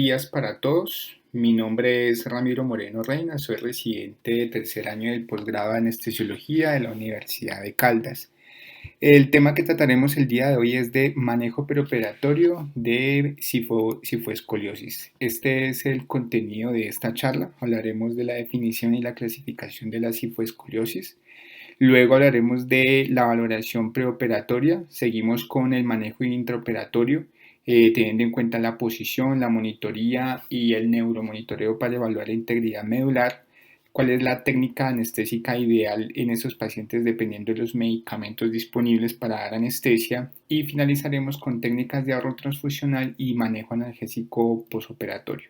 días para todos. Mi nombre es Ramiro Moreno Reina, soy residente de tercer año del posgrado de anestesiología de la Universidad de Caldas. El tema que trataremos el día de hoy es de manejo preoperatorio de cifoescoliosis. Este es el contenido de esta charla. Hablaremos de la definición y la clasificación de la cifoescoliosis. Luego hablaremos de la valoración preoperatoria, seguimos con el manejo intraoperatorio, teniendo en cuenta la posición, la monitoría y el neuromonitoreo para evaluar la integridad medular, cuál es la técnica anestésica ideal en esos pacientes dependiendo de los medicamentos disponibles para dar anestesia, y finalizaremos con técnicas de ahorro transfusional y manejo analgésico posoperatorio.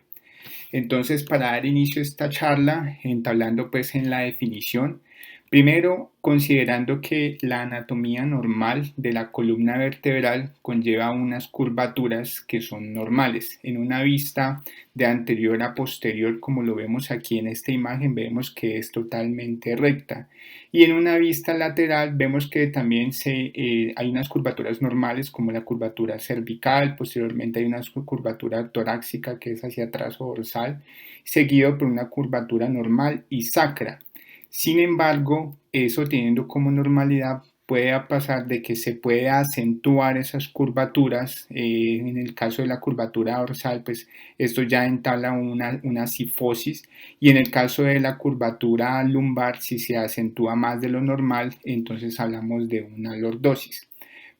Entonces, para dar inicio a esta charla, entablando pues en la definición, primero, considerando que la anatomía normal de la columna vertebral conlleva unas curvaturas que son normales. En una vista de anterior a posterior, como lo vemos aquí en esta imagen, vemos que es totalmente recta. Y en una vista lateral vemos que también hay unas curvaturas normales como la curvatura cervical, posteriormente hay una curvatura torácica que es hacia atrás o dorsal, seguido por una curvatura normal y sacra. Sin embargo, eso teniendo como normalidad puede pasar de que se puede acentuar esas curvaturas. En el caso de la curvatura dorsal, pues esto ya entabla una cifosis, y en el caso de la curvatura lumbar, si se acentúa más de lo normal, entonces hablamos de una lordosis.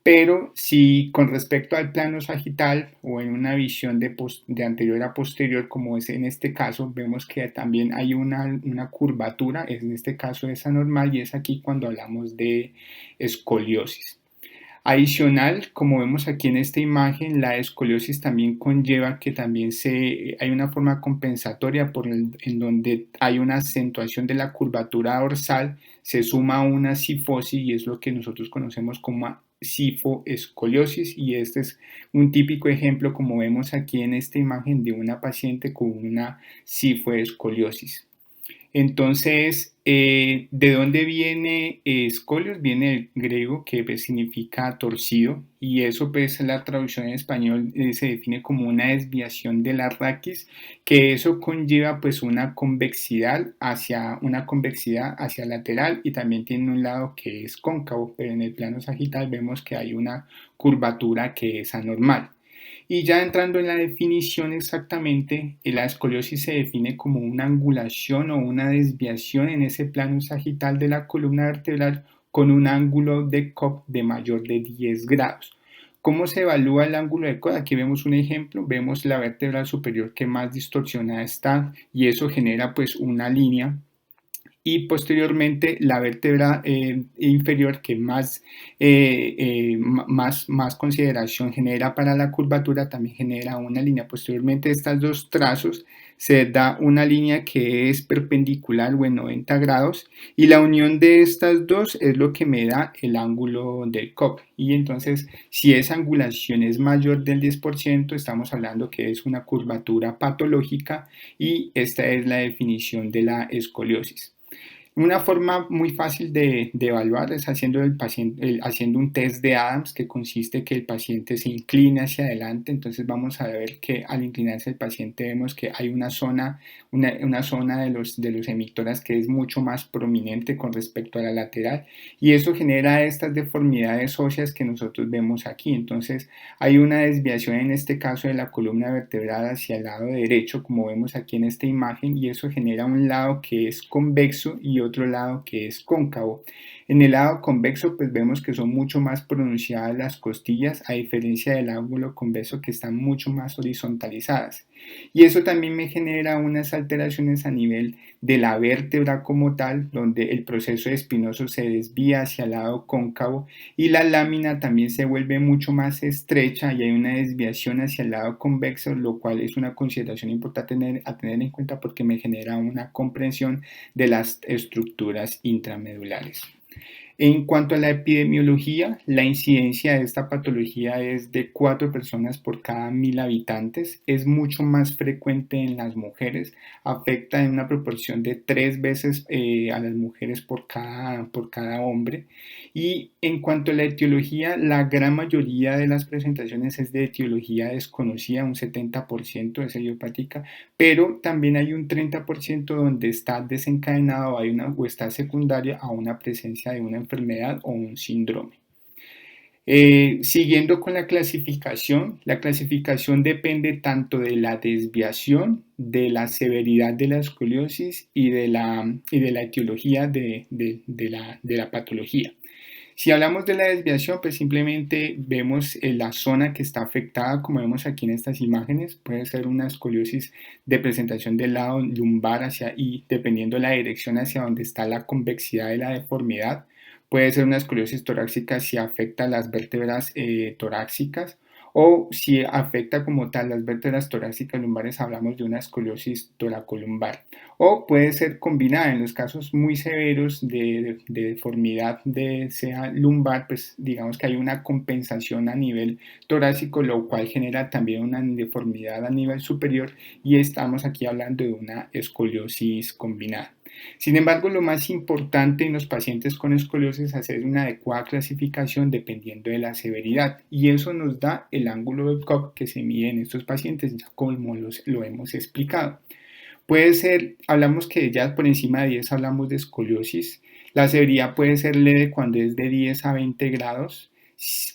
Pero si con respecto al plano sagital o en una visión de anterior a posterior, como es en este caso, vemos que también hay una curvatura, en este caso es anormal, y es aquí cuando hablamos de escoliosis. Adicional, como vemos aquí en esta imagen, la escoliosis también conlleva que también hay una forma compensatoria en donde hay una acentuación de la curvatura dorsal, se suma una cifosis y es lo que nosotros conocemos como cifoescoliosis, y este es un típico ejemplo, como vemos aquí en esta imagen, de una paciente con una cifoescoliosis. Entonces, ¿de dónde viene escolios? Viene del griego, que pues, significa torcido, y eso pues la traducción en español se define como una desviación de la raquis, que eso conlleva pues una convexidad hacia lateral, y también tiene un lado que es cóncavo, pero en el plano sagital vemos que hay una curvatura que es anormal. Y ya entrando en la definición exactamente, la escoliosis se define como una angulación o una desviación en ese plano sagital de la columna vertebral con un ángulo de Cobb de mayor de 10 grados. ¿Cómo se evalúa el ángulo de Cobb? Aquí vemos un ejemplo, vemos la vértebra superior que más distorsionada está, y eso genera pues una línea, y posteriormente la vértebra inferior que más consideración genera para la curvatura también genera una línea. Posteriormente, estos dos trazos se da una línea que es perpendicular o en 90 grados, y la unión de estas dos es lo que me da el ángulo del Cobb. Y entonces, si esa angulación es mayor del 10%, estamos hablando que es una curvatura patológica, y esta es la definición de la escoliosis. Una forma muy fácil de evaluar es haciendo un test de Adams, que consiste que el paciente se incline hacia adelante. Entonces vamos a ver que al inclinarse el paciente vemos que hay una zona de los emitoras que es mucho más prominente con respecto a la lateral, y eso genera estas deformidades óseas que nosotros vemos aquí. Entonces hay una desviación en este caso de la columna vertebral hacia el lado derecho, como vemos aquí en esta imagen, y eso genera un lado que es convexo y otro lado que es cóncavo. En el lado convexo pues vemos que son mucho más pronunciadas las costillas, a diferencia del ángulo convexo que están mucho más horizontalizadas, y eso también me genera unas alteraciones a nivel de la vértebra como tal, donde el proceso espinoso se desvía hacia el lado cóncavo y la lámina también se vuelve mucho más estrecha, y hay una desviación hacia el lado convexo, lo cual es una consideración importante a tener en cuenta porque me genera una comprensión de las estructuras intramedulares. En cuanto a la epidemiología, la incidencia de esta patología es de 4 personas por cada 1000 habitantes. Es mucho más frecuente en las mujeres, afecta en una proporción de 3 veces a las mujeres por cada hombre. Y en cuanto a la etiología, la gran mayoría de las presentaciones es de etiología desconocida, un 70% es idiopática, pero también hay un 30% donde está desencadenado hay una, o está secundaria a una presencia de una enfermedad o un síndrome. Siguiendo con la clasificación depende tanto de la desviación, de la severidad de la escoliosis y de la etiología de la patología. Si hablamos de la desviación, pues simplemente vemos la zona que está afectada, como vemos aquí en estas imágenes. Puede ser una escoliosis de presentación del lado lumbar hacia y dependiendo de la dirección hacia donde está la convexidad de la deformidad. Puede ser una escoliosis torácica si afecta las vértebras torácicas o si afecta como tal las vértebras torácicas lumbares, hablamos de una escoliosis toracolumbar. O puede ser combinada en los casos muy severos de deformidad de sea lumbar, pues digamos que hay una compensación a nivel torácico, lo cual genera también una deformidad a nivel superior y estamos aquí hablando de una escoliosis combinada. Sin embargo, lo más importante en los pacientes con escoliosis es hacer una adecuada clasificación dependiendo de la severidad y eso nos da el ángulo de Cobb que se mide en estos pacientes, ya como lo hemos explicado. Puede ser, hablamos que ya por encima de 10 hablamos de escoliosis. La severidad puede ser leve cuando es de 10 a 20 grados,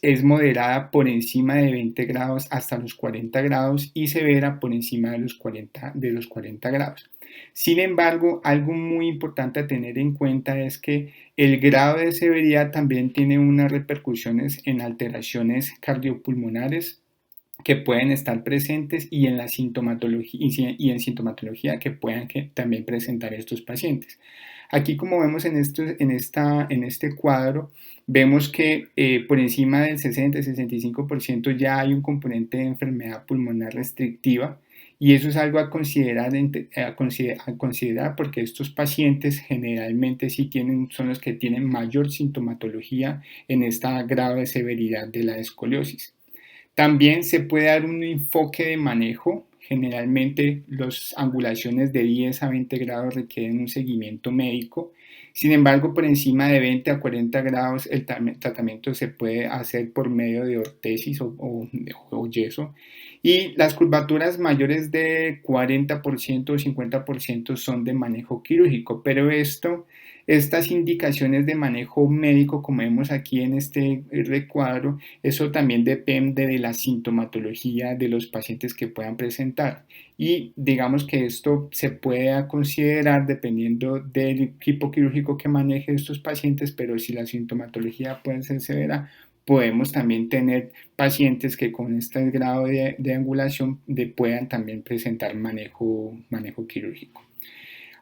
es moderada por encima de 20 grados hasta los 40 grados y severa por encima de los 40 grados. Sin embargo, algo muy importante a tener en cuenta es que el grado de severidad también tiene unas repercusiones en alteraciones cardiopulmonares que pueden estar presentes y en la sintomatología que puedan también presentar estos pacientes. Aquí, como vemos en este cuadro, vemos que por encima del 60-65% ya hay un componente de enfermedad pulmonar restrictiva y eso es algo a considerar porque estos pacientes generalmente son los que tienen mayor sintomatología en esta grave severidad de la escoliosis. También se puede dar un enfoque de manejo. Generalmente las angulaciones de 10 a 20 grados requieren un seguimiento médico. Sin embargo, por encima de 20 a 40 grados el tratamiento se puede hacer por medio de ortesis o yeso. Y las curvaturas mayores de 40% o 50% son de manejo quirúrgico, pero estas indicaciones de manejo médico, como vemos aquí en este recuadro, eso también depende de la sintomatología de los pacientes que puedan presentar y digamos que esto se puede considerar dependiendo del equipo quirúrgico que maneje estos pacientes, pero si la sintomatología puede ser severa, podemos también tener pacientes que con este grado de angulación puedan también presentar manejo quirúrgico.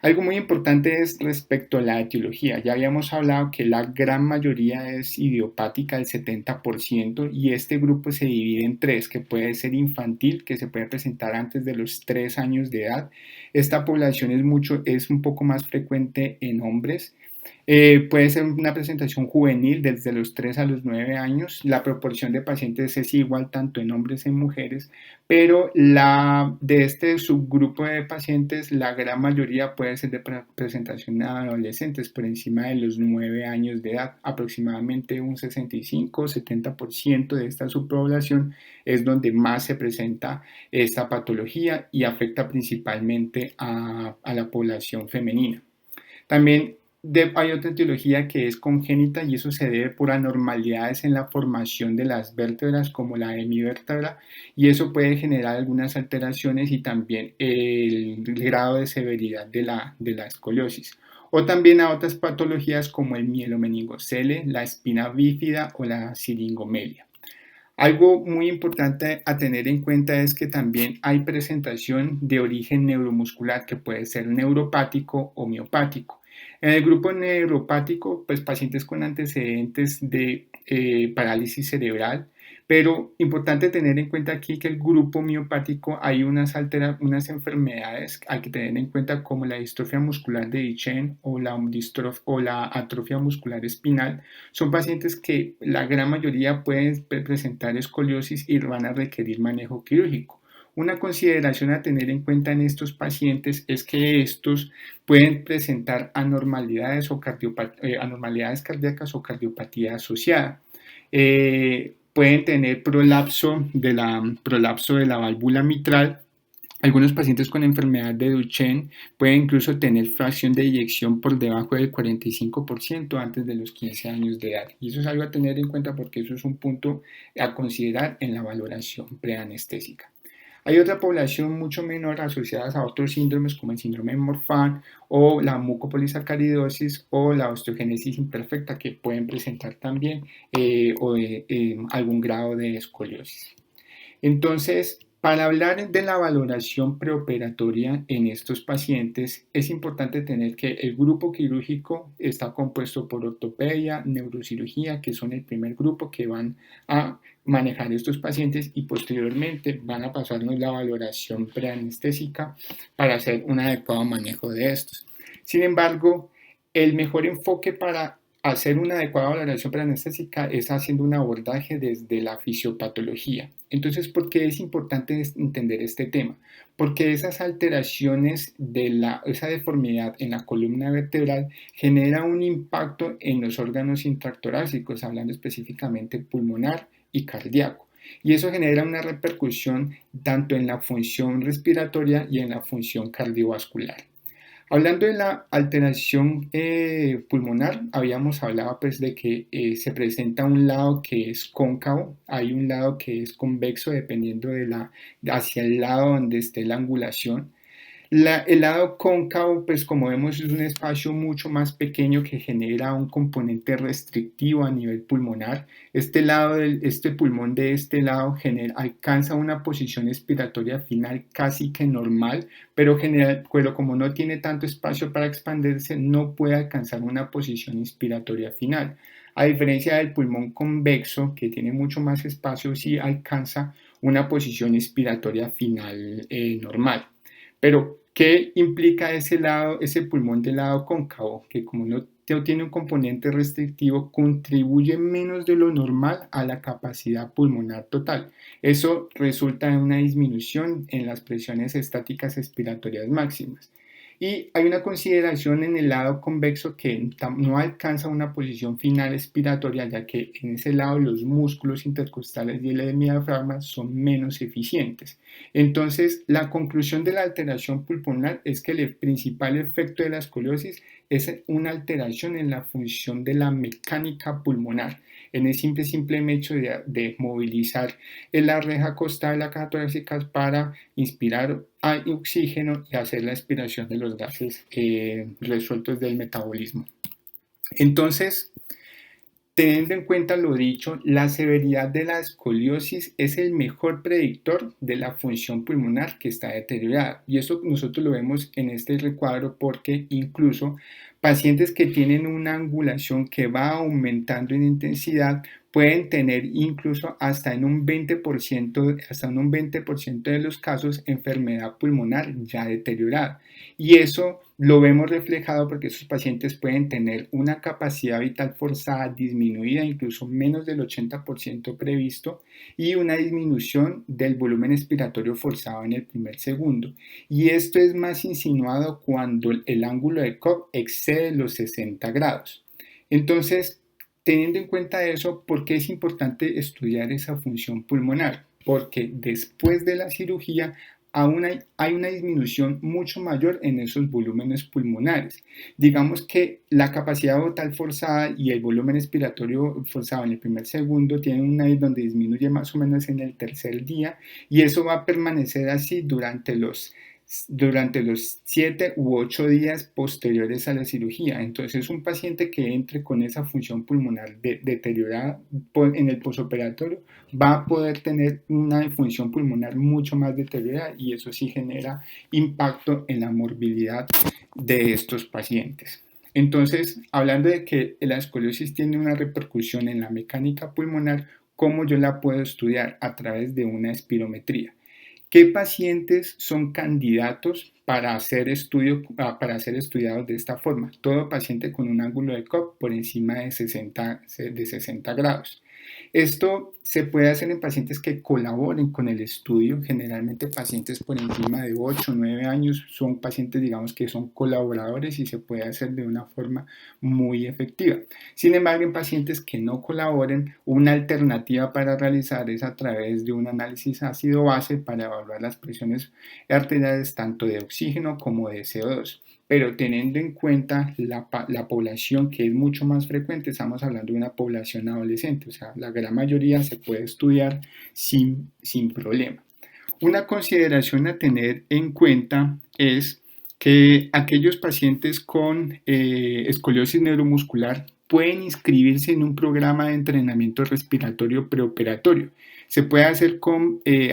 Algo muy importante es respecto a la etiología. Ya habíamos hablado que la gran mayoría es idiopática, el 70%, y este grupo se divide en tres, que puede ser infantil, que se puede presentar antes de los 3 años de edad. Esta población es un poco más frecuente en hombres. Puede ser una presentación juvenil desde los 3 a los 9 años. La proporción de pacientes es igual tanto en hombres y en mujeres, pero de este subgrupo de pacientes, la gran mayoría puede ser de presentación a adolescentes por encima de los 9 años de edad. Aproximadamente un 65-70% de esta subpoblación es donde más se presenta esta patología y afecta principalmente a la población femenina. También hay otra etiología que es congénita y eso se debe por anormalidades en la formación de las vértebras como la hemivértebra y eso puede generar algunas alteraciones y también el grado de severidad de la escoliosis. O también a otras patologías como el mielomeningocele, la espina bífida o la siringomelia. Algo muy importante a tener en cuenta es que también hay presentación de origen neuromuscular que puede ser neuropático o miopático. En el grupo neuropático, pues pacientes con antecedentes de parálisis cerebral, Pero importante tener en cuenta aquí que el grupo miopático hay unas enfermedades hay que tener en cuenta como la distrofia muscular de Duchenne o la atrofia muscular espinal. Son pacientes que la gran mayoría pueden presentar escoliosis y van a requerir manejo quirúrgico. Una consideración a tener en cuenta en estos pacientes es que estos pueden presentar anormalidades cardíacas o cardiopatía asociada. Pueden tener prolapso de la válvula mitral. Algunos pacientes con enfermedad de Duchenne pueden incluso tener fracción de eyección por debajo del 45% antes de los 15 años de edad. Y eso es algo a tener en cuenta porque eso es un punto a considerar en la valoración preanestésica. Hay otra población mucho menor asociada a otros síndromes como el síndrome de Morfan o la mucopolisacaridosis o la osteogénesis imperfecta que pueden presentar también algún grado de escoliosis. Entonces, para hablar de la valoración preoperatoria en estos pacientes, es importante tener que el grupo quirúrgico está compuesto por ortopedia, neurocirugía, que son el primer grupo que van a manejar estos pacientes y posteriormente van a pasarnos la valoración preanestésica para hacer un adecuado manejo de estos. Sin embargo, el mejor enfoque para hacer una adecuada valoración preanestésica es haciendo un abordaje desde la fisiopatología. Entonces, ¿por qué es importante entender este tema? Porque esas alteraciones esa deformidad en la columna vertebral genera un impacto en los órganos intratorácicos, hablando específicamente pulmonar y cardíaco. Y eso genera una repercusión tanto en la función respiratoria y en la función cardiovascular. Hablando de la alteración pulmonar, habíamos hablado pues de que se presenta un lado que es cóncavo, hay un lado que es convexo dependiendo hacia el lado donde esté la angulación. El lado cóncavo, pues como vemos, es un espacio mucho más pequeño que genera un componente restrictivo a nivel pulmonar. Este pulmón de este lado alcanza una posición expiratoria final casi que normal, pero como no tiene tanto espacio para expandirse, no puede alcanzar una posición inspiratoria final. A diferencia del pulmón convexo, que tiene mucho más espacio, sí alcanza una posición inspiratoria final normal. Pero, ¿qué implica ese pulmón del lado cóncavo? Que como no tiene un componente restrictivo, contribuye menos de lo normal a la capacidad pulmonar total. Eso resulta en una disminución en las presiones estáticas expiratorias máximas. Y hay una consideración en el lado convexo que no alcanza una posición final expiratoria, ya que en ese lado los músculos intercostales y el diafragma son menos eficientes. Entonces, la conclusión de la alteración pulmonar es que el principal efecto de la escoliosis es una alteración en la función de la mecánica pulmonar, en el simple hecho de movilizar la reja costal de la caja torácica para inspirar oxígeno y hacer la expiración de los gases resueltos del metabolismo. Entonces, teniendo en cuenta lo dicho, la severidad de la escoliosis es el mejor predictor de la función pulmonar que está deteriorada. Y eso nosotros lo vemos en este recuadro porque incluso pacientes que tienen una angulación que va aumentando en intensidad pueden tener incluso hasta en un 20% de los casos enfermedad pulmonar ya deteriorada. Y eso lo vemos reflejado porque esos pacientes pueden tener una capacidad vital forzada disminuida, incluso menos del 80% previsto, y una disminución del volumen expiratorio forzado en el primer segundo. Y esto es más insinuado cuando el ángulo de Cobb excede los 60 grados. Entonces, teniendo en cuenta eso, ¿por qué es importante estudiar esa función pulmonar? Porque después de la cirugía aún hay una disminución mucho mayor en esos volúmenes pulmonares. Digamos que la capacidad vital forzada y el volumen expiratorio forzado en el primer segundo tienen una donde disminuye más o menos en el tercer día y eso va a permanecer así durante los 7 u 8 días posteriores a la cirugía. Entonces, un paciente que entre con esa función pulmonar deteriorada en el posoperatorio va a poder tener una función pulmonar mucho más deteriorada y eso sí genera impacto en la morbilidad de estos pacientes. Entonces, hablando de que la escoliosis tiene una repercusión en la mecánica pulmonar, ¿cómo yo la puedo estudiar? A través de una espirometría. ¿Qué pacientes son candidatos para ser estudiados de esta forma? Todo paciente con un ángulo de Cobb por encima de 60 grados. Esto se puede hacer en pacientes que colaboren con el estudio, generalmente pacientes por encima de 8 o 9 años son pacientes, digamos, que son colaboradores y se puede hacer de una forma muy efectiva. Sin embargo, en pacientes que no colaboren, una alternativa para realizar es a través de un análisis ácido-base para evaluar las presiones arteriales tanto de oxígeno como de CO2. Pero teniendo en cuenta la población que es mucho más frecuente, estamos hablando de una población adolescente, o sea, la gran mayoría se puede estudiar sin problema. Una consideración a tener en cuenta es que aquellos pacientes con escoliosis neuromuscular pueden inscribirse en un programa de entrenamiento respiratorio preoperatorio. Se puede hacer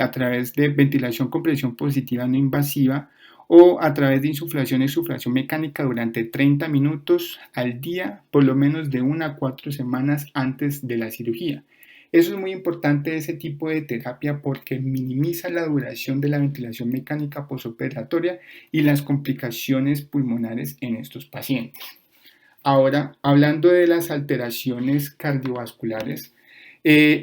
a través de ventilación con presión positiva no invasiva o a través de insuflación y suflación mecánica durante 30 minutos al día, por lo menos de 1 a 4 semanas antes de la cirugía. Eso es muy importante, ese tipo de terapia, porque minimiza la duración de la ventilación mecánica posoperatoria y las complicaciones pulmonares en estos pacientes. Ahora, hablando de las alteraciones cardiovasculares,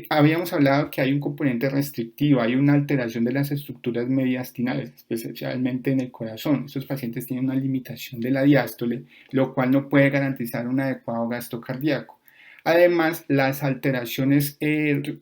habíamos hablado que hay un componente restrictivo, hay una alteración de las estructuras mediastinales, especialmente en el corazón. Estos pacientes tienen una limitación de la diástole, lo cual no puede garantizar un adecuado gasto cardíaco. Además, las alteraciones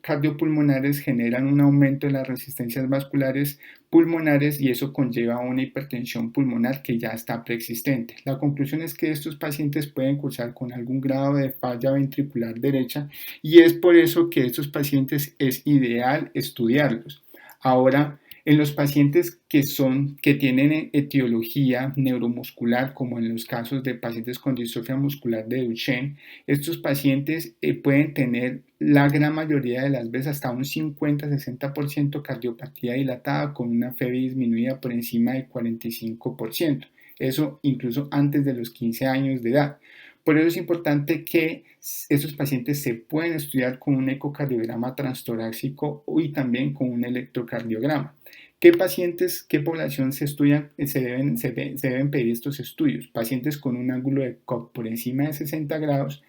cardiopulmonares generan un aumento de las resistencias vasculares pulmonares y eso conlleva una hipertensión pulmonar que ya está preexistente. La conclusión es que estos pacientes pueden cursar con algún grado de falla ventricular derecha y es por eso que estos pacientes es ideal estudiarlos. Ahora, en los pacientes que tienen etiología neuromuscular, como en los casos de pacientes con distrofia muscular de Duchenne, estos pacientes pueden tener la gran mayoría de las veces hasta un 50-60% cardiopatía dilatada con una FEV disminuida por encima del 45%. Eso incluso antes de los 15 años de edad. Por eso es importante que esos pacientes se pueden estudiar con un ecocardiograma transtorácico y también con un electrocardiograma. ¿Qué pacientes, qué población se estudian, se deben pedir estos estudios? Pacientes con un ángulo de Cobb por encima de 60 grados,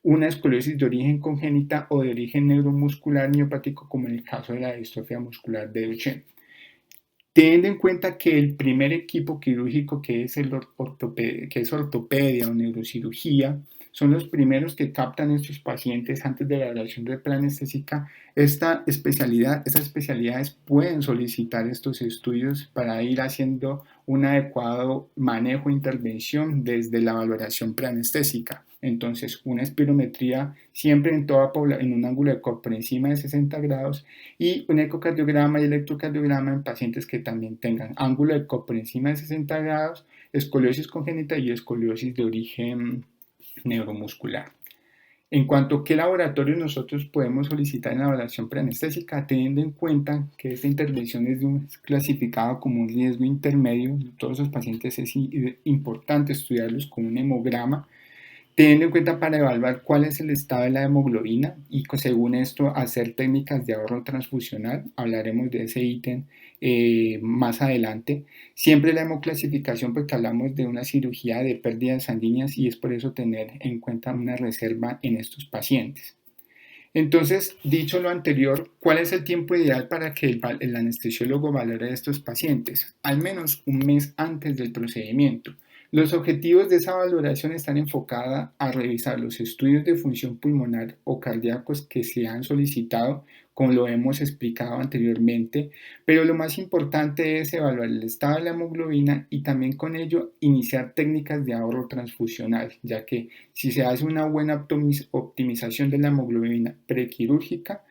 una escoliosis de origen congénita o de origen neuromuscular miopático, como en el caso de la distrofia muscular de Duchenne. Teniendo en cuenta que el primer equipo quirúrgico que es ortopedia o neurocirugía, son los primeros que captan estos pacientes antes de la evaluación de anestésica, esas especialidades pueden solicitar estos estudios para ir haciendo un adecuado manejo e intervención desde la valoración preanestésica. Entonces, una espirometría siempre en un ángulo de Cobb por encima de 60 grados y un ecocardiograma y electrocardiograma en pacientes que también tengan ángulo de Cobb por encima de 60 grados, escoliosis congénita y escoliosis de origen neuromuscular. En cuanto a qué laboratorio nosotros podemos solicitar en la evaluación preanestésica, teniendo en cuenta que esta intervención es clasificada como un riesgo intermedio, todos los pacientes es importante estudiarlos con un hemograma, teniendo en cuenta para evaluar cuál es el estado de la hemoglobina y según esto hacer técnicas de ahorro transfusional, hablaremos de ese ítem más adelante. Siempre la hemoclasificación porque hablamos de una cirugía de pérdidas sanguíneas y es por eso tener en cuenta una reserva en estos pacientes. Entonces, dicho lo anterior, ¿cuál es el tiempo ideal para que el anestesiólogo valore a estos pacientes? Al menos un mes antes del procedimiento. Los objetivos de esa valoración están enfocados a revisar los estudios de función pulmonar o cardíacos que se han solicitado, como lo hemos explicado anteriormente, pero lo más importante es evaluar el estado de la hemoglobina y también con ello iniciar técnicas de ahorro transfusional, ya que si se hace una buena optimización de la hemoglobina prequirúrgica,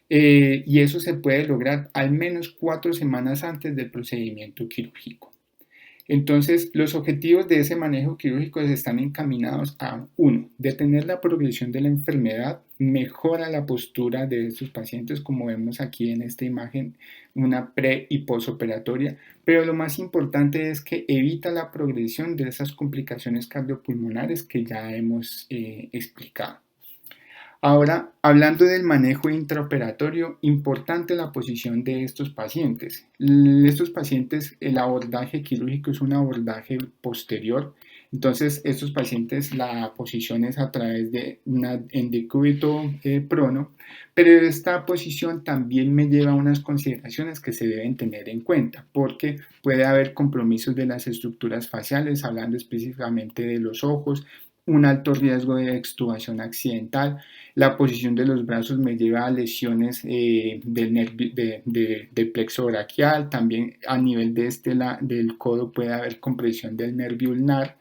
y eso se puede lograr al menos 4 semanas antes del procedimiento quirúrgico. Entonces, los objetivos de ese manejo quirúrgico están encaminados a, 1, detener la progresión de la enfermedad, mejora la postura de estos pacientes, como vemos aquí en esta imagen, una pre y posoperatoria, pero lo más importante es que evita la progresión de esas complicaciones cardiopulmonares que ya hemos explicado. Ahora, hablando del manejo intraoperatorio, importante la posición de estos pacientes. Estos pacientes, el abordaje quirúrgico es un abordaje posterior. Entonces, estos pacientes, la posición es a través de en decúbito prono, pero esta posición también me lleva a unas consideraciones que se deben tener en cuenta, porque puede haber compromisos de las estructuras faciales, hablando específicamente de los ojos, un alto riesgo de extubación accidental. La posición de los brazos me lleva a lesiones del plexo braquial. También a nivel del codo puede haber compresión del nervio ulnar,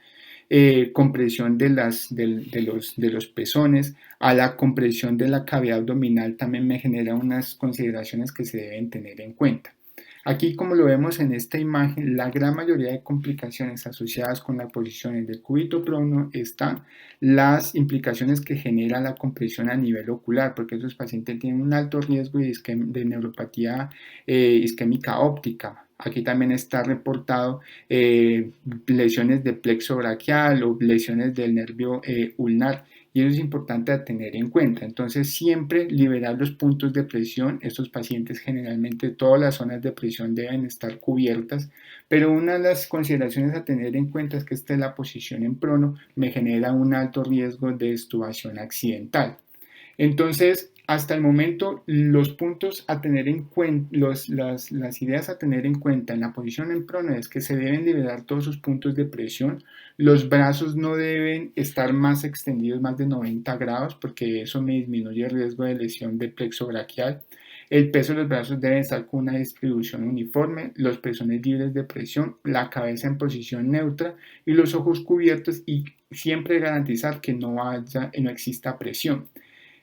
compresión de los pezones. A la compresión de la cavidad abdominal también me genera unas consideraciones que se deben tener en cuenta. Aquí, como lo vemos en esta imagen, la gran mayoría de complicaciones asociadas con la posición en decúbito prono están las implicaciones que genera la compresión a nivel ocular, porque esos pacientes tienen un alto riesgo de neuropatía isquémica óptica. Aquí también está reportado lesiones de plexo braquial o lesiones del nervio ulnar. Y eso es importante a tener en cuenta. Entonces, siempre liberar los puntos de presión. Estos pacientes generalmente todas las zonas de presión deben estar cubiertas, pero una de las consideraciones a tener en cuenta es que esta es la posición en prono, me genera un alto riesgo de extubación accidental. Entonces, hasta el momento, los puntos a tener en cuenta, las ideas a tener en cuenta en la posición en prono es que se deben liberar todos sus puntos de presión. Los brazos no deben estar más extendidos, más de 90 grados, porque eso me disminuye el riesgo de lesión del plexo braquial. El peso de los brazos debe estar con una distribución uniforme, los pezones libres de presión, la cabeza en posición neutra y los ojos cubiertos, y siempre garantizar que no exista presión.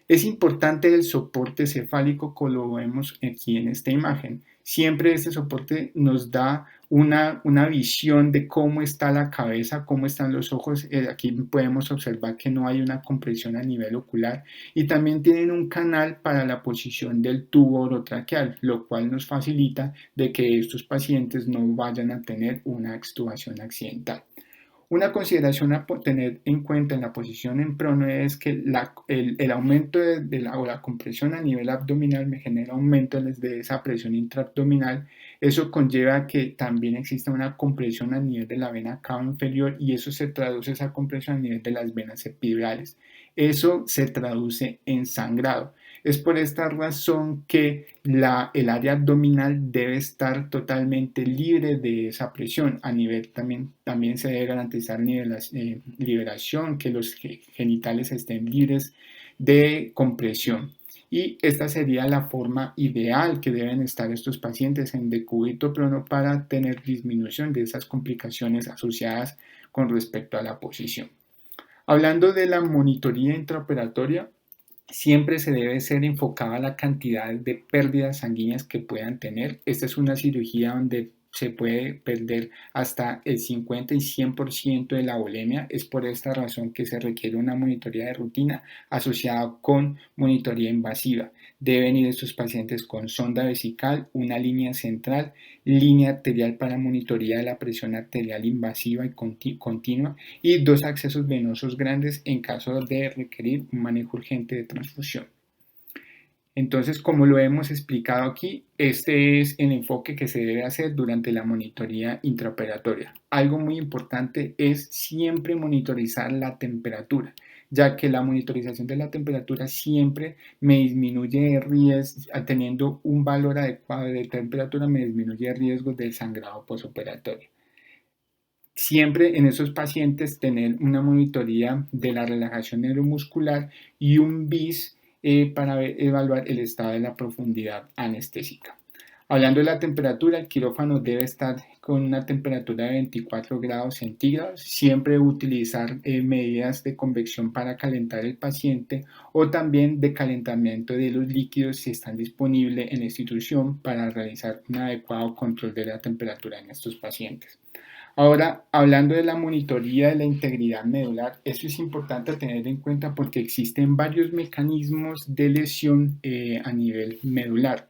Es importante el soporte cefálico, como lo vemos aquí en esta imagen. Siempre este soporte nos da una visión de cómo está la cabeza, cómo están los ojos. Aquí podemos observar que no hay una compresión a nivel ocular, y también tienen un canal para la posición del tubo orotraqueal, lo cual nos facilita de que estos pacientes no vayan a tener una extubación accidental. Una consideración a tener en cuenta en la posición en prono es que el aumento o la compresión a nivel abdominal me genera aumento de esa presión intraabdominal. Eso conlleva que también exista una compresión a nivel de la vena cava inferior, y eso se traduce, esa compresión a nivel de las venas epidurales. Eso se traduce en sangrado. Es por esta razón que el área abdominal debe estar totalmente libre de esa presión. A nivel también se debe garantizar liberación, que los genitales estén libres de compresión. Y esta sería la forma ideal que deben estar estos pacientes en decúbito prono para tener disminución de esas complicaciones asociadas con respecto a la posición. Hablando de la monitoría intraoperatoria, siempre se debe ser enfocada a la cantidad de pérdidas sanguíneas que puedan tener. Esta es una cirugía donde se puede perder hasta el 50 y 100% de la volemia. Es por esta razón que se requiere una monitoría de rutina asociada con monitoría invasiva. Deben ir estos pacientes con sonda vesical, una línea central, línea arterial para monitoría de la presión arterial invasiva y continua, y dos accesos venosos grandes en caso de requerir un manejo urgente de transfusión. Entonces, como lo hemos explicado aquí, este es el enfoque que se debe hacer durante la monitoría intraoperatoria. Algo muy importante es siempre monitorizar la temperatura, ya que la monitorización de la temperatura siempre me disminuye el riesgo, teniendo un valor adecuado de temperatura, me disminuye el riesgo del sangrado posoperatorio. Siempre en esos pacientes tener una monitoría de la relajación neuromuscular y un BIS para evaluar el estado de la profundidad anestésica. Hablando de la temperatura, el quirófano debe estar con una temperatura de 24 grados centígrados. Siempre utilizar medidas de convección para calentar el paciente, o también de calentamiento de los líquidos si están disponibles en la institución, para realizar un adecuado control de la temperatura en estos pacientes. Ahora, hablando de la monitoría de la integridad medular, esto es importante tener en cuenta porque existen varios mecanismos de lesión a nivel medular.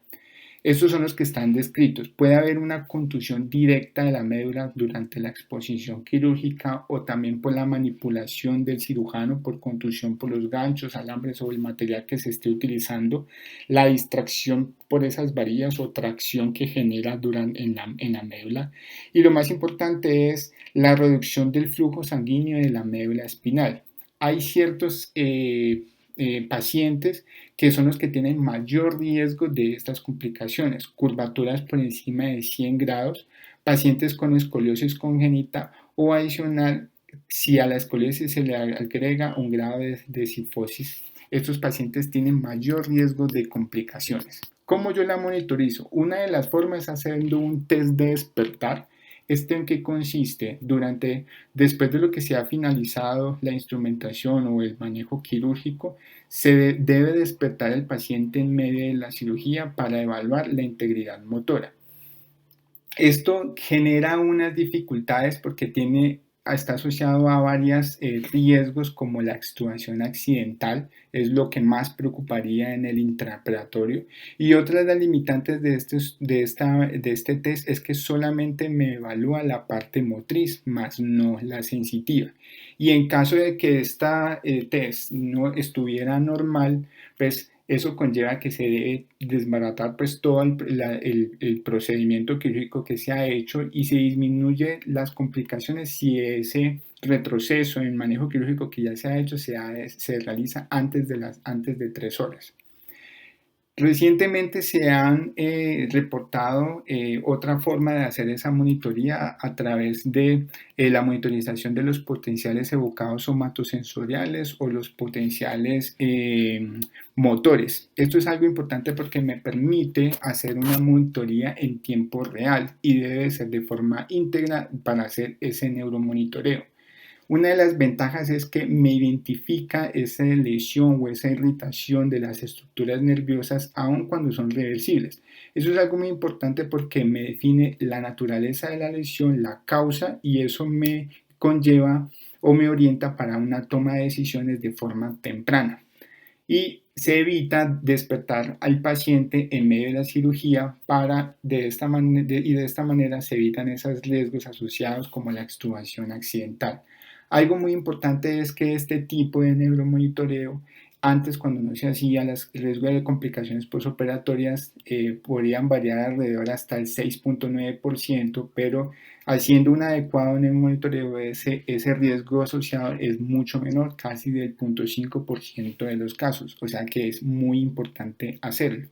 Estos son los que están descritos. Puede haber una contusión directa de la médula durante la exposición quirúrgica o también por la manipulación del cirujano por contusión por los ganchos, alambres o el material que se esté utilizando, la distracción por esas varillas o tracción que genera en la médula. Y lo más importante es la reducción del flujo sanguíneo de la médula espinal. Hay ciertos pacientes que son los que tienen mayor riesgo de estas complicaciones, curvaturas por encima de 100 grados, pacientes con escoliosis congénita o adicional si a la escoliosis se le agrega un grado de cifosis. Estos pacientes tienen mayor riesgo de complicaciones. ¿Cómo yo la monitorizo? Una de las formas es haciendo un test de despertar. ¿En qué consiste? Después de lo que se ha finalizado la instrumentación o el manejo quirúrgico, se debe despertar el paciente en medio de la cirugía para evaluar la integridad motora. Esto genera unas dificultades porque está asociado a varios riesgos como la extubación accidental, es lo que más preocuparía en el intraoperatorio. Y otra de las limitantes de este test es que solamente me evalúa la parte motriz, más no la sensitiva. Y en caso de que esta test no estuviera normal, pues eso conlleva que se debe desbaratar pues todo el procedimiento quirúrgico que se ha hecho y se disminuye las complicaciones si ese retroceso en manejo quirúrgico que ya se ha hecho se realiza antes de 3 horas. Recientemente se han reportado otra forma de hacer esa monitoría a través de la monitorización de los potenciales evocados somatosensoriales o los potenciales motores. Esto es algo importante porque me permite hacer una monitoría en tiempo real y debe ser de forma íntegra para hacer ese neuromonitoreo. Una de las ventajas es que me identifica esa lesión o esa irritación de las estructuras nerviosas aun cuando son reversibles. Eso es algo muy importante porque me define la naturaleza de la lesión, la causa, y eso me conlleva o me orienta para una toma de decisiones de forma temprana. Y se evita despertar al paciente en medio de la cirugía de esta manera se evitan esos riesgos asociados como la extubación accidental. Algo muy importante es que este tipo de neuromonitoreo, antes cuando no se hacía, los riesgos de complicaciones postoperatorias podrían variar alrededor hasta el 6.9%, pero haciendo un adecuado neuromonitoreo ese riesgo asociado es mucho menor, casi del 0.5% de los casos, o sea que es muy importante hacerlo.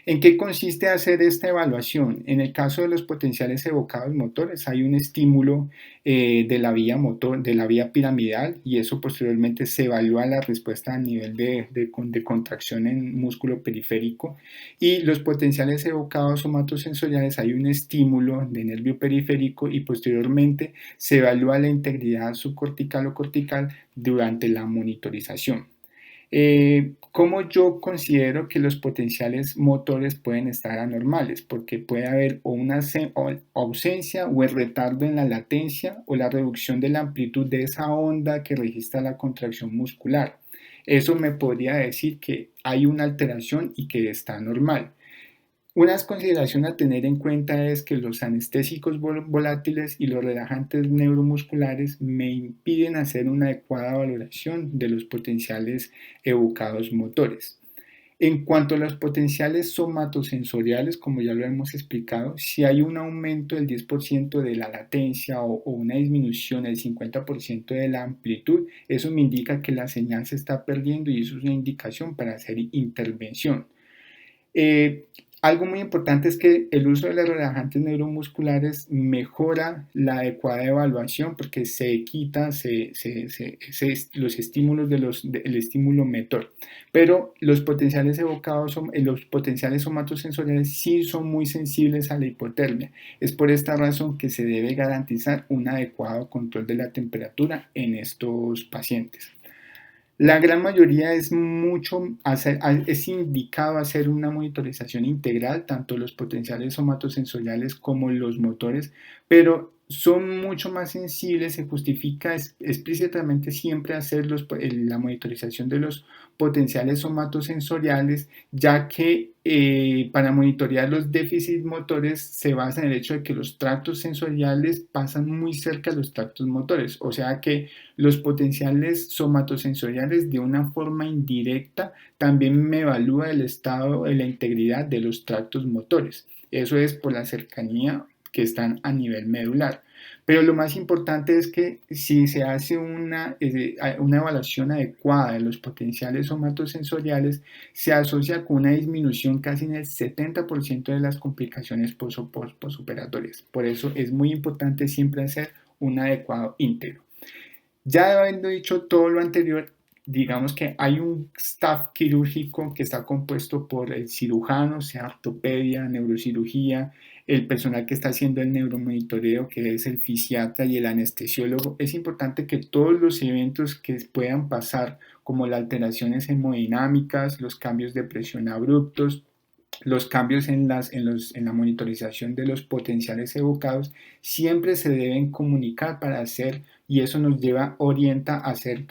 ¿En qué consiste hacer esta evaluación? En el caso de los potenciales evocados motores, hay un estímulo de la vía piramidal y eso posteriormente se evalúa la respuesta a nivel de contracción en músculo periférico. Y los potenciales evocados somatosensoriales, hay un estímulo de nervio periférico y posteriormente se evalúa la integridad subcortical o cortical durante la monitorización. ¿Cómo yo considero que los potenciales motores pueden estar anormales? Porque puede haber o una ausencia o el retardo en la latencia o la reducción de la amplitud de esa onda que registra la contracción muscular. Eso me podría decir que hay una alteración y que está normal. Una consideración a tener en cuenta es que los anestésicos volátiles y los relajantes neuromusculares me impiden hacer una adecuada valoración de los potenciales evocados motores. En cuanto a los potenciales somatosensoriales, como ya lo hemos explicado, si hay un aumento del 10% de la latencia o una disminución del 50% de la amplitud, eso me indica que la señal se está perdiendo y eso es una indicación para hacer intervención. Algo muy importante es que el uso de los relajantes neuromusculares mejora la adecuada evaluación porque se quita los estímulos del estímulo motor. Pero los potenciales los potenciales somatosensoriales sí son muy sensibles a la hipotermia. Es por esta razón que se debe garantizar un adecuado control de la temperatura en estos pacientes. La gran mayoría es indicado hacer una monitorización integral, tanto los potenciales somatosensoriales como los motores, pero son mucho más sensibles, se justifica explícitamente siempre hacer la monitorización de los potenciales somatosensoriales, ya que para monitorear los déficits motores se basa en el hecho de que los tractos sensoriales pasan muy cerca a los tractos motores, o sea que los potenciales somatosensoriales de una forma indirecta también me evalúa el estado de la integridad de los tractos motores. Eso es por la cercanía que están a nivel medular. Pero lo más importante es que si se hace una evaluación adecuada de los potenciales somatosensoriales, se asocia con una disminución casi en el 70% de las complicaciones posoperatorias. Por eso es muy importante siempre hacer un adecuado íntegro. Ya habiendo dicho todo lo anterior, digamos que hay un staff quirúrgico que está compuesto por el cirujano, sea ortopedia, neurocirugía, el personal que está haciendo el neuromonitoreo, que es el fisiatra y el anestesiólogo. Es importante que todos los eventos que puedan pasar, como las alteraciones hemodinámicas, los cambios de presión abruptos, los cambios en la monitorización de los potenciales evocados siempre se deben comunicar para hacer, y eso nos orienta a hacer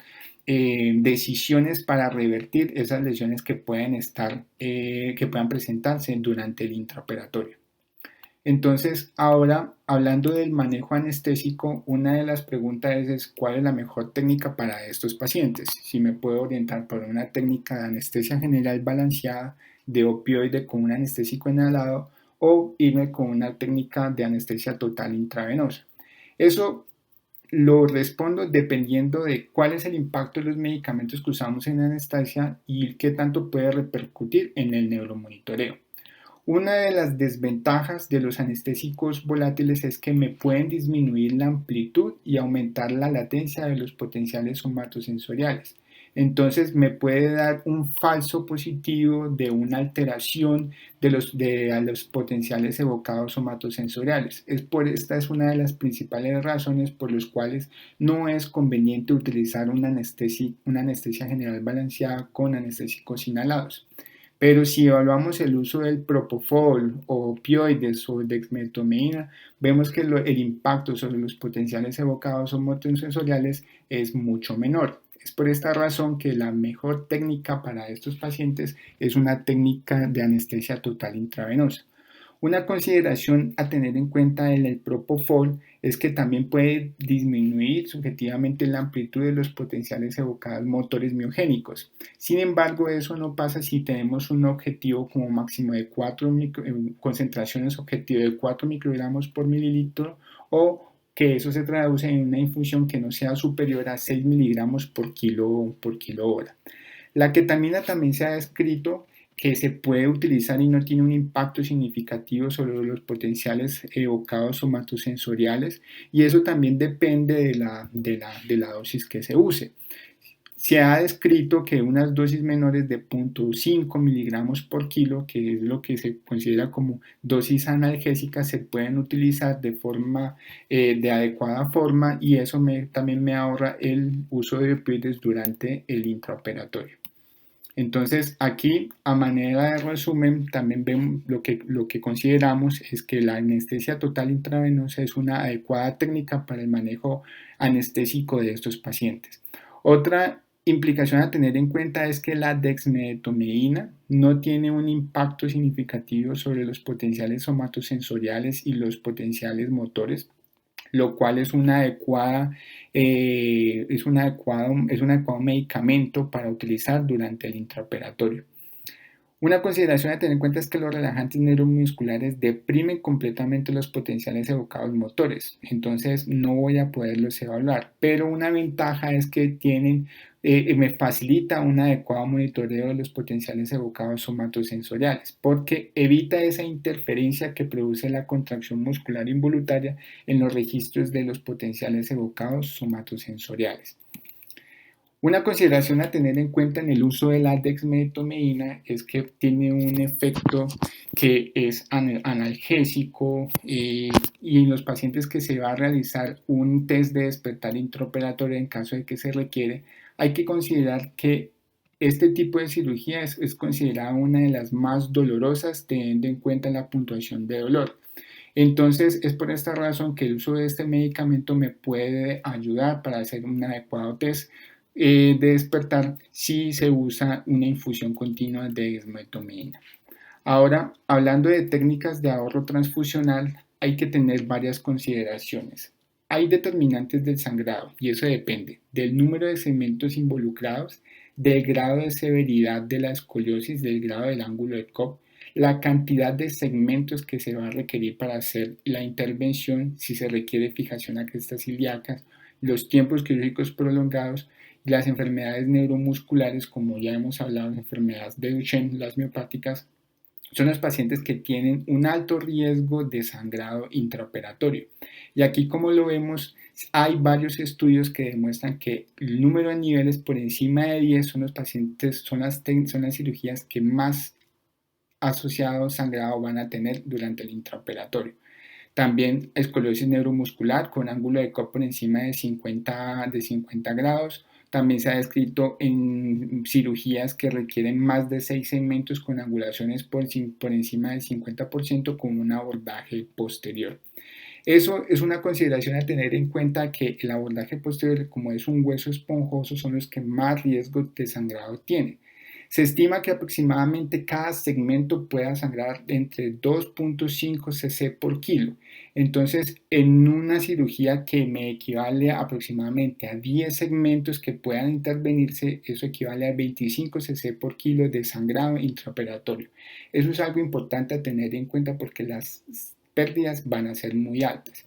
decisiones para revertir esas lesiones que que puedan presentarse durante el intraoperatorio. Entonces, ahora hablando del manejo anestésico, una de las preguntas es ¿cuál es la mejor técnica para estos pacientes? Si me puedo orientar por una técnica de anestesia general balanceada, de opioide con un anestésico inhalado o irme con una técnica de anestesia total intravenosa. Eso lo respondo dependiendo de cuál es el impacto de los medicamentos que usamos en la anestesia y qué tanto puede repercutir en el neuromonitoreo. Una de las desventajas de los anestésicos volátiles es que me pueden disminuir la amplitud y aumentar la latencia de los potenciales somatosensoriales. Entonces me puede dar un falso positivo de una alteración a los potenciales evocados somatosensoriales. Esta es una de las principales razones por las cuales no es conveniente utilizar una anestesia general balanceada con anestésicos inhalados. Pero si evaluamos el uso del propofol o opioides o dexmedetomidina, vemos que el impacto sobre los potenciales evocados o motosensoriales es mucho menor. Es por esta razón que la mejor técnica para estos pacientes es una técnica de anestesia total intravenosa. Una consideración a tener en cuenta en el propofol es que también puede disminuir subjetivamente la amplitud de los potenciales evocados motores miogénicos. Sin embargo, eso no pasa si tenemos un objetivo como máximo de concentraciones objetivo de 4 microgramos por mililitro o que eso se traduce en una infusión que no sea superior a 6 miligramos por kilo hora. La ketamina también se ha descrito que se puede utilizar y no tiene un impacto significativo sobre los potenciales evocados somatosensoriales y eso también depende de la dosis que se use. Se ha descrito que unas dosis menores de 0.5 miligramos por kilo, que es lo que se considera como dosis analgésicas, se pueden utilizar de adecuada forma y eso también me ahorra el uso de opioides durante el intraoperatorio. Entonces, aquí, a manera de resumen, también vemos lo que consideramos es que la anestesia total intravenosa es una adecuada técnica para el manejo anestésico de estos pacientes. Otra implicación a tener en cuenta es que la dexmedetomidina no tiene un impacto significativo sobre los potenciales somatosensoriales y los potenciales motores, lo cual es un adecuado medicamento para utilizar durante el intraoperatorio. Una consideración a tener en cuenta es que los relajantes neuromusculares deprimen completamente los potenciales evocados motores, entonces no voy a poderlos evaluar, pero una ventaja es que me facilita un adecuado monitoreo de los potenciales evocados somatosensoriales, porque evita esa interferencia que produce la contracción muscular involuntaria en los registros de los potenciales evocados somatosensoriales. Una consideración a tener en cuenta en el uso de la dexmedetomidina es que tiene un efecto que es analgésico y en los pacientes que se va a realizar un test de despertar intraoperatorio en caso de que se requiere, hay que considerar que este tipo de cirugía es considerada una de las más dolorosas teniendo en cuenta la puntuación de dolor. Entonces, es por esta razón que el uso de este medicamento me puede ayudar para hacer un adecuado test de despertar si se usa una infusión continua de desmetomidina. Ahora, hablando de técnicas de ahorro transfusional, hay que tener varias consideraciones. Hay determinantes del sangrado y eso depende del número de segmentos involucrados, del grado de severidad de la escoliosis, del grado del ángulo de Cobb, la cantidad de segmentos que se va a requerir para hacer la intervención, si se requiere fijación a crestas ilíacas, los tiempos quirúrgicos prolongados y las enfermedades neuromusculares, como ya hemos hablado, las enfermedades de Duchenne, las miopáticas, son los pacientes que tienen un alto riesgo de sangrado intraoperatorio. Y aquí, como lo vemos, hay varios estudios que demuestran que el número de niveles por encima de 10 son los pacientes, son las cirugías que más asociado sangrado van a tener durante el intraoperatorio. También escoliosis neuromuscular con ángulo de Cobb por encima de 50 grados. También se ha descrito en cirugías que requieren más de 6 segmentos con angulaciones por encima del 50% con un abordaje posterior. Eso es una consideración a tener en cuenta, que el abordaje posterior, como es un hueso esponjoso, son los que más riesgo de sangrado tienen. Se estima que aproximadamente cada segmento pueda sangrar entre 2.5 cc por kilo. Entonces, en una cirugía que me equivale aproximadamente a 10 segmentos que puedan intervenirse, eso equivale a 25 cc por kilo de sangrado intraoperatorio. Eso es algo importante a tener en cuenta porque las pérdidas van a ser muy altas.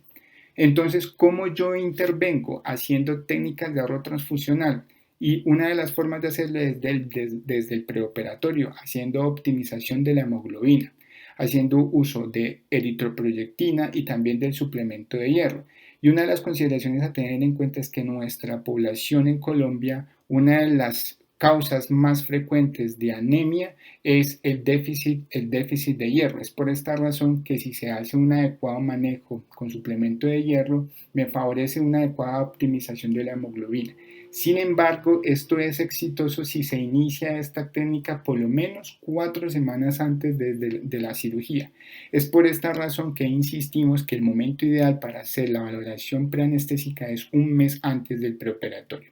Entonces, ¿cómo yo intervengo? Haciendo técnicas de ahorro transfusional. Y una de las formas de hacerlo es desde el preoperatorio, haciendo optimización de la hemoglobina, haciendo uso de eritroproyectina y también del suplemento de hierro. Y una de las consideraciones a tener en cuenta es que nuestra población en Colombia, una de las causas más frecuentes de anemia es el déficit de hierro. Es por esta razón que si se hace un adecuado manejo con suplemento de hierro, me favorece una adecuada optimización de la hemoglobina. Sin embargo, esto es exitoso si se inicia esta técnica por lo menos 4 semanas antes de la cirugía. Es por esta razón que insistimos que el momento ideal para hacer la valoración preanestésica es un mes antes del preoperatorio.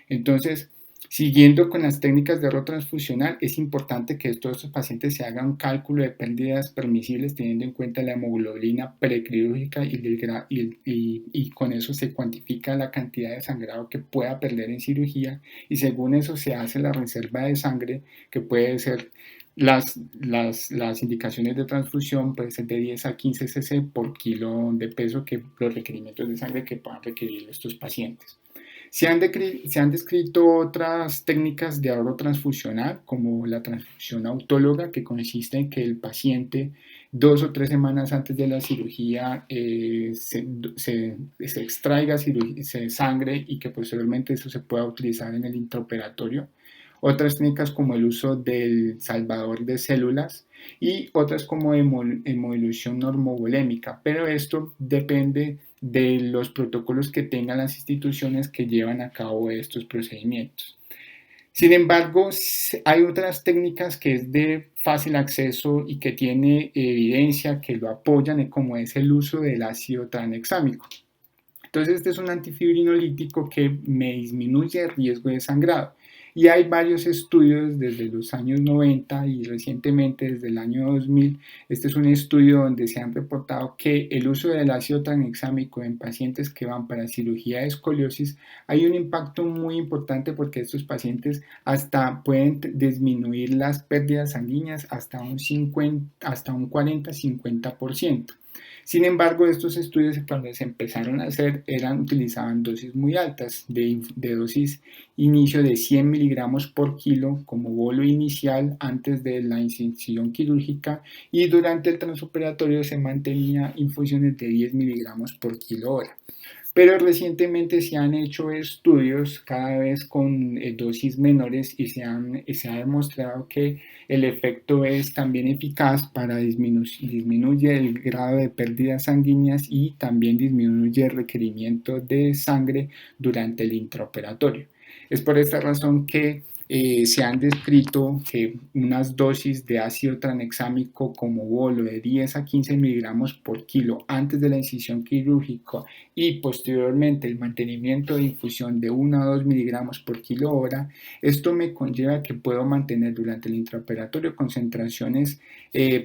Entonces, siguiendo con las técnicas de ahorro transfusional, es importante que todos estos pacientes se hagan un cálculo de pérdidas permisibles teniendo en cuenta la hemoglobina prequirúrgica y con eso se cuantifica la cantidad de sangrado que pueda perder en cirugía, y según eso se hace la reserva de sangre, que puede ser las indicaciones de transfusión, puede ser de 10 a 15 cc por kilo de peso, que los requerimientos de sangre que puedan requerir estos pacientes. Se han descrito otras técnicas de ahorro transfusional, como la transfusión autóloga, que consiste en que el paciente 2 o 3 semanas antes de la cirugía se extraiga sangre y que posteriormente eso se pueda utilizar en el intraoperatorio. Otras técnicas como el uso del salvador de células y otras como hemodilución normovolémica, pero esto depende de los protocolos que tengan las instituciones que llevan a cabo estos procedimientos. Sin embargo, hay otras técnicas que es de fácil acceso y que tiene evidencia que lo apoyan, como es el uso del ácido tranexámico. Entonces, este es un antifibrinolítico que me disminuye el riesgo de sangrado. Y hay varios estudios desde los años 90 y recientemente desde el año 2000. Este es un estudio donde se han reportado que el uso del ácido tranexámico en pacientes que van para cirugía de escoliosis hay un impacto muy importante, porque estos pacientes hasta pueden disminuir las pérdidas sanguíneas hasta un 40-50%. Sin embargo, estos estudios, cuando se empezaron a hacer, utilizaban dosis muy altas, de dosis inicio de 100 miligramos por kilo como bolo inicial antes de la incisión quirúrgica, y durante el transoperatorio se mantenía infusiones de 10 miligramos por kilo hora. Pero recientemente se han hecho estudios cada vez con dosis menores y se ha demostrado que el efecto es también eficaz para disminuye el grado de pérdidas sanguíneas y también disminuye el requerimiento de sangre durante el intraoperatorio. Es por esta razón que Se han descrito que unas dosis de ácido tranexámico como bolo de 10 a 15 miligramos por kilo antes de la incisión quirúrgica y posteriormente el mantenimiento de infusión de 1 a 2 miligramos por kilo hora, esto me conlleva que puedo mantener durante el intraoperatorio concentraciones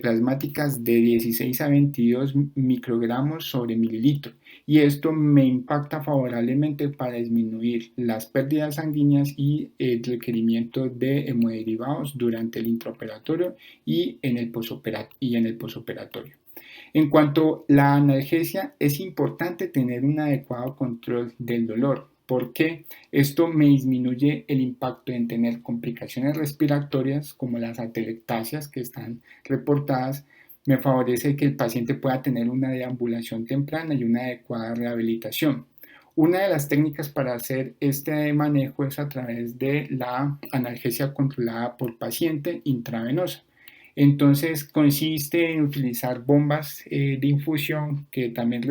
plasmáticas de 16 a 22 microgramos sobre mililitro, y esto me impacta favorablemente para disminuir las pérdidas sanguíneas y el requerimiento de hemoderivados durante el intraoperatorio y en el posoperatorio. En cuanto a la analgesia, es importante tener un adecuado control del dolor, porque esto me disminuye el impacto en tener complicaciones respiratorias como las atelectasias que están reportadas. Me favorece que el paciente pueda tener una deambulación temprana y una adecuada rehabilitación. Una de las técnicas para hacer este manejo es a través de la analgesia controlada por paciente intravenosa. Entonces consiste en utilizar bombas de infusión que también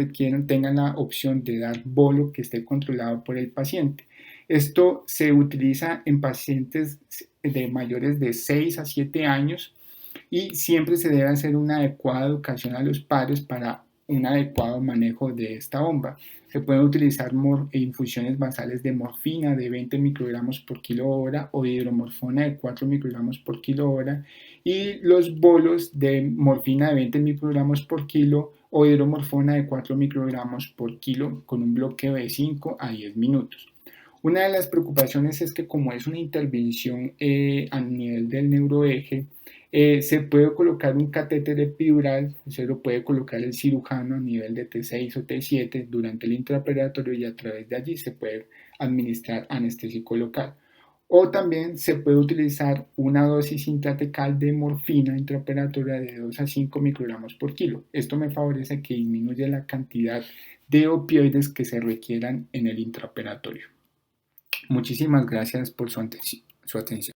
tengan la opción de dar bolo que esté controlado por el paciente. Esto se utiliza en pacientes de mayores de 6 a 7 años y siempre se debe hacer una adecuada educación a los padres para un adecuado manejo de esta bomba. Se pueden utilizar infusiones basales de morfina de 20 microgramos por kilo hora o de hidromorfona de 4 microgramos por kilo hora, y los bolos de morfina de 20 microgramos por kilo o hidromorfona de 4 microgramos por kilo con un bloqueo de 5 a 10 minutos. Una de las preocupaciones es que como es una intervención a nivel del neuroeje, se puede colocar un catéter epidural, se lo puede colocar el cirujano a nivel de T6 o T7 durante el intraoperatorio, y a través de allí se puede administrar anestésico local. O también se puede utilizar una dosis intratecal de morfina intraoperatoria de 2 a 5 microgramos por kilo. Esto me favorece que disminuya la cantidad de opioides que se requieran en el intraoperatorio. Muchísimas gracias por su atención.